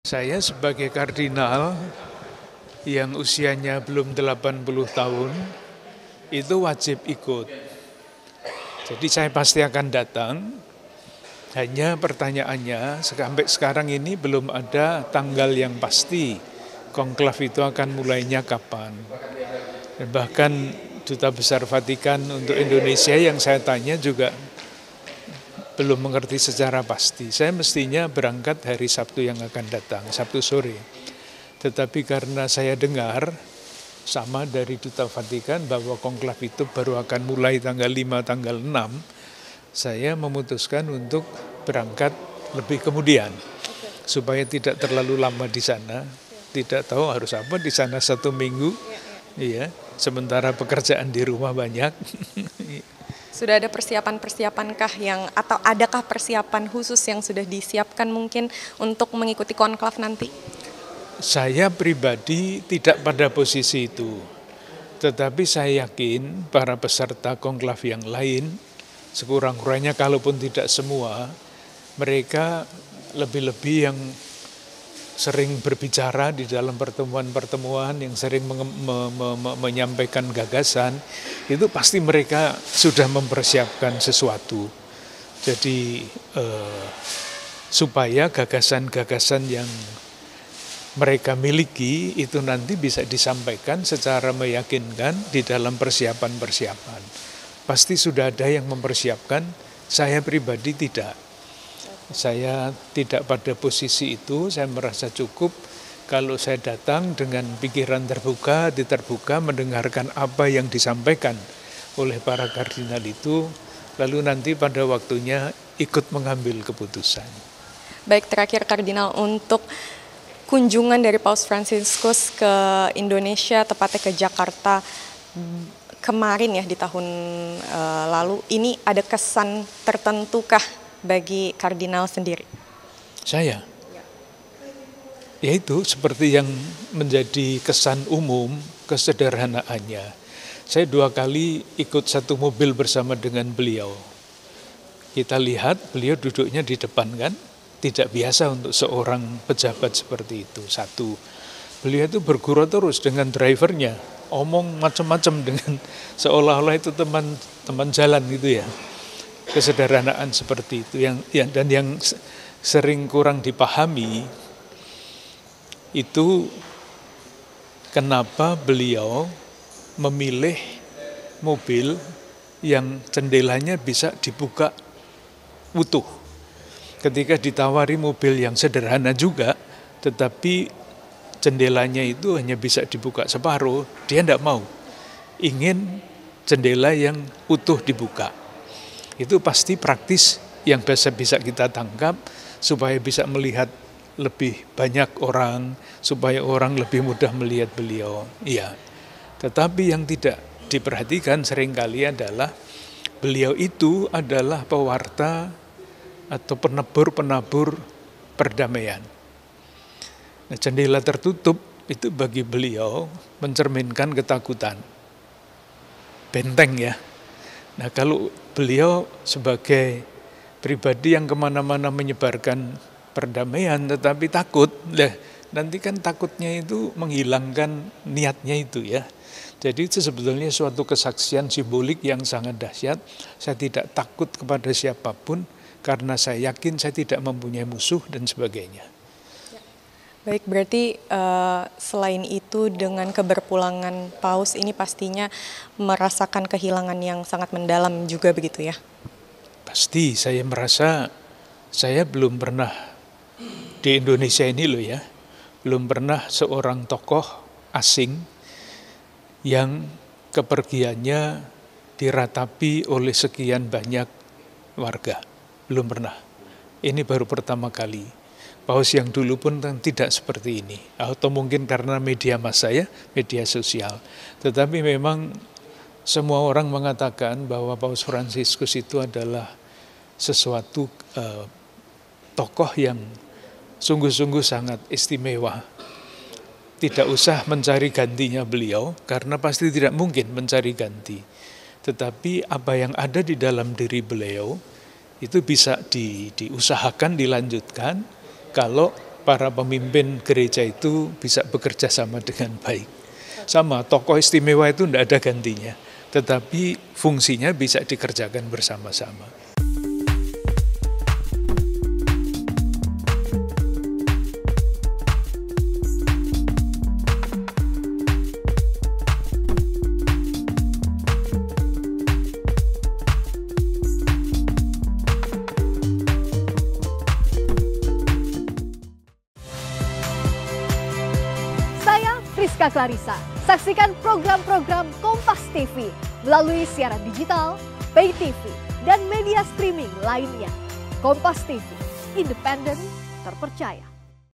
Saya sebagai kardinal yang usianya belum 80 tahun, itu wajib ikut. Jadi saya pasti akan datang, hanya pertanyaannya sampai sekarang ini belum ada tanggal yang pasti. Konklav itu akan mulainya kapan. Dan bahkan Duta Besar Vatikan untuk Indonesia yang saya tanya juga belum mengerti secara pasti. Saya mestinya berangkat hari Sabtu yang akan datang, Sabtu sore. Tetapi karena saya dengar sama dari Duta Vatikan bahwa konklav itu baru akan mulai tanggal 5, tanggal 6, saya memutuskan untuk berangkat lebih kemudian. Supaya tidak terlalu lama di sana, tidak tahu harus apa di sana 1 minggu, iya. Sementara pekerjaan di rumah banyak. Sudah ada persiapan-persiapankah atau adakah persiapan khusus yang sudah disiapkan mungkin untuk mengikuti konklav nanti? Saya pribadi tidak pada posisi itu. Tetapi saya yakin para peserta konklav yang lain, sekurang-kurangnya kalaupun tidak semua, mereka lebih-lebih yang sering berbicara di dalam pertemuan-pertemuan, yang sering menyampaikan gagasan, itu pasti mereka sudah mempersiapkan sesuatu. Jadi supaya gagasan-gagasan yang mereka miliki itu nanti bisa disampaikan secara meyakinkan di dalam persiapan-persiapan. Pasti sudah ada yang mempersiapkan, saya pribadi tidak. Saya tidak pada posisi itu, saya merasa cukup kalau saya datang dengan pikiran terbuka, hati terbuka, mendengarkan apa yang disampaikan oleh para kardinal itu, lalu nanti pada waktunya ikut mengambil keputusan. Baik, terakhir Kardinal, untuk kunjungan dari Paus Fransiskus ke Indonesia, tepatnya ke Jakarta kemarin ya di tahun lalu, ini ada kesan tertentukah bagi Kardinal sendiri? Saya? Yaitu seperti yang menjadi kesan umum, kesederhanaannya. Saya 2 kali ikut satu mobil bersama dengan beliau. Kita lihat beliau duduknya di depan kan, tidak biasa untuk seorang pejabat seperti itu. Satu, beliau itu bergurau terus dengan drivernya, omong macam-macam dengan seolah-olah itu teman jalan gitu ya. Kesederhanaan seperti itu dan yang sering kurang dipahami itu kenapa beliau memilih mobil yang jendelanya bisa dibuka utuh. Ketika ditawari mobil yang sederhana juga, tetapi jendelanya itu hanya bisa dibuka separuh, dia tidak mau. Ingin jendela yang utuh dibuka. Itu pasti praktis yang bisa kita tangkap supaya bisa melihat lebih banyak orang, supaya orang lebih mudah melihat beliau. Iya. Tetapi yang tidak diperhatikan seringkali adalah beliau itu adalah pewarta atau penabur perdamaian. Nah, jendela tertutup itu bagi beliau mencerminkan ketakutan. Benteng ya. Nah, kalau beliau sebagai pribadi yang kemana-mana menyebarkan perdamaian tetapi takut, nanti kan takutnya itu menghilangkan niatnya itu ya. Jadi itu sebetulnya suatu kesaksian simbolik yang sangat dahsyat. Saya tidak takut kepada siapapun karena saya yakin saya tidak mempunyai musuh dan sebagainya. Baik, berarti selain itu dengan keberpulangan Paus ini pastinya merasakan kehilangan yang sangat mendalam juga begitu ya? Pasti, saya merasa saya belum pernah di Indonesia ini loh ya, belum pernah seorang tokoh asing yang kepergiannya diratapi oleh sekian banyak warga. Belum pernah. Ini baru pertama kali. Paus yang dulu pun tidak seperti ini. Atau mungkin karena media massa ya, media sosial. Tetapi memang semua orang mengatakan bahwa Paus Fransiskus itu adalah sesuatu tokoh yang sungguh-sungguh sangat istimewa. Tidak usah mencari gantinya beliau, karena pasti tidak mungkin mencari ganti. Tetapi apa yang ada di dalam diri beliau, itu bisa diusahakan, dilanjutkan, kalau para pemimpin gereja itu bisa bekerja sama dengan baik. Sama, tokoh istimewa itu tidak ada gantinya, tetapi fungsinya bisa dikerjakan bersama-sama. Rizka Clarissa. Saksikan program-program Kompas TV melalui siaran digital, pay TV, dan media streaming lainnya. Kompas TV, independen, terpercaya.